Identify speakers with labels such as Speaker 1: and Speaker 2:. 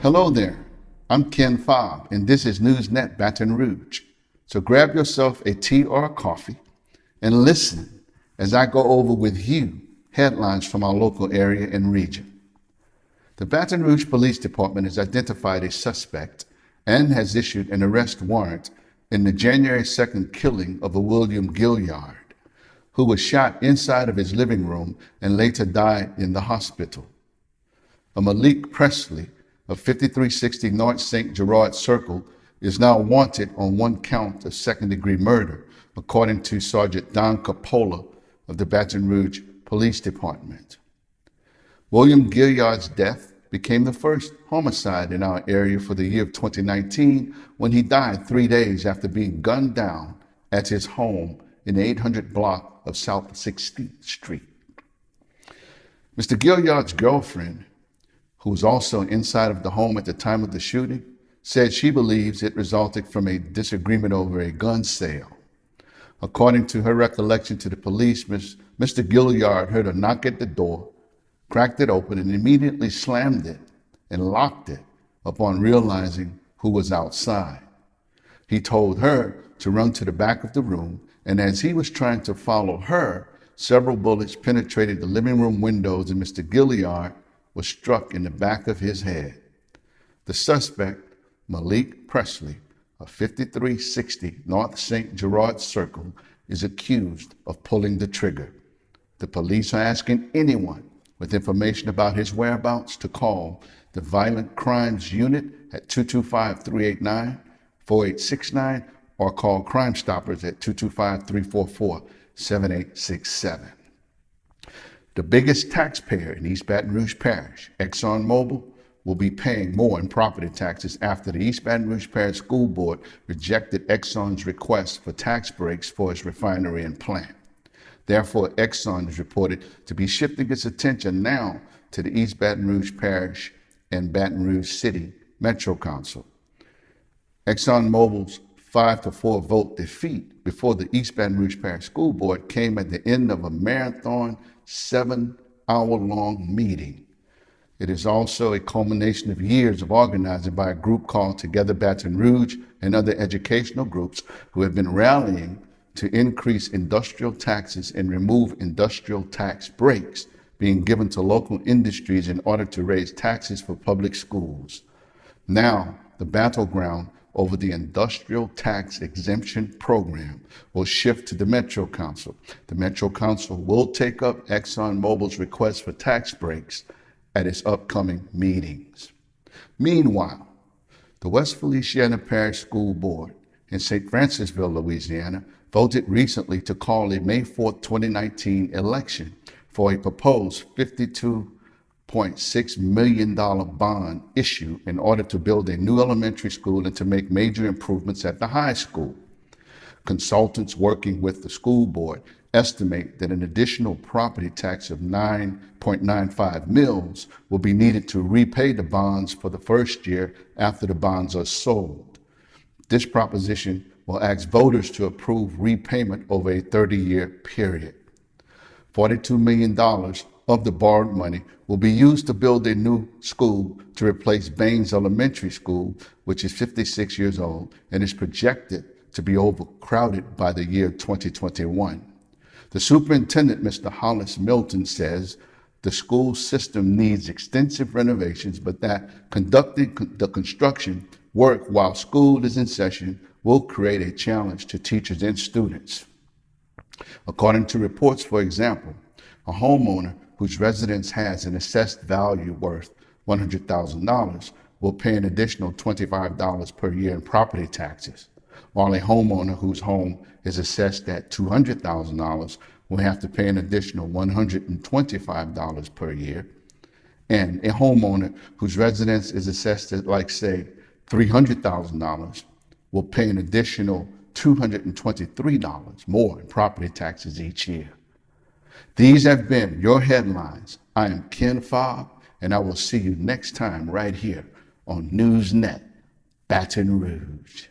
Speaker 1: Hello there, I'm Ken Fobb, and this is NewsNet Baton Rouge. So grab yourself a tea or a coffee and listen as I go over with you headlines from our local area and region. The Baton Rouge Police Department has identified a suspect and has issued an arrest warrant in the January 2nd killing of a William Gilliard, who was shot inside of his living room and later died in the hospital. A Malik Presley of 5360 North St. Gerard Circle is now wanted on one count of second-degree murder, according to Sergeant Don Coppola of the Baton Rouge Police Department. William Gilliard's death became the first homicide in our area for the year of 2019 when he died 3 days after being gunned down at his home in the 800 block of South 16th Street. Mr. Gilliard's girlfriend, who was also inside of the home at the time of the shooting, said she believes it resulted from a disagreement over a gun sale. According to her recollection to the police, Mr. Gilliard heard a knock at the door, cracked it open, and immediately slammed it and locked it upon realizing who was outside. He told her to run to the back of the room, and as he was trying to follow her, several bullets penetrated the living room windows and Mr. Gilliard was struck in the back of his head. The suspect, Malik Presley, of 5360 North St. Gerard Circle, is accused of pulling the trigger. The police are asking anyone with information about his whereabouts to call the Violent Crimes Unit at 225-389-4869 or call Crime Stoppers at 225-344-7867. The biggest taxpayer in East Baton Rouge Parish, ExxonMobil, will be paying more in property taxes after the East Baton Rouge Parish School Board rejected Exxon's request for tax breaks for its refinery and plant. Therefore, Exxon is reported to be shifting its attention now to the East Baton Rouge Parish and Baton Rouge City Metro Council. ExxonMobil's 5-4 vote defeat before the East Baton Rouge Parish School Board came at the end of a marathon 7-hour-long meeting. It is also a culmination of years of organizing by a group called Together Baton Rouge and other educational groups who have been rallying to increase industrial taxes and remove industrial tax breaks being given to local industries in order to raise taxes for public schools. Now, the battleground over the industrial tax exemption program will shift to the Metro Council. The Metro Council will take up ExxonMobil's request for tax breaks at its upcoming meetings. Meanwhile, the West Feliciana Parish School Board in St. Francisville, Louisiana, voted recently to call a May 4, 2019 election for a proposed $52.6 million bond issue in order to build a new elementary school and to make major improvements at the high school. Consultants working with the school board estimate that an additional property tax of 9.95 mils will be needed to repay the bonds for the first year after the bonds are sold. This proposition will ask voters to approve repayment over a 30-year period. $42 million of the borrowed money will be used to build a new school to replace Baines Elementary School, which is 56 years old and is projected to be overcrowded by the year 2021. The superintendent, Mr. Hollis Milton, says the school system needs extensive renovations, but that conducting the construction work while school is in session will create a challenge to teachers and students. According to reports, for example, a homeowner whose residence has an assessed value worth $100,000 will pay an additional $25 per year in property taxes, while a homeowner whose home is assessed at $200,000 will have to pay an additional $125 per year, and a homeowner whose residence is assessed at, like, say, $300,000 will pay an additional $223 more in property taxes each year. These have been your headlines. I am Ken Fobb, and I will see you next time right here on NewsNet Baton Rouge.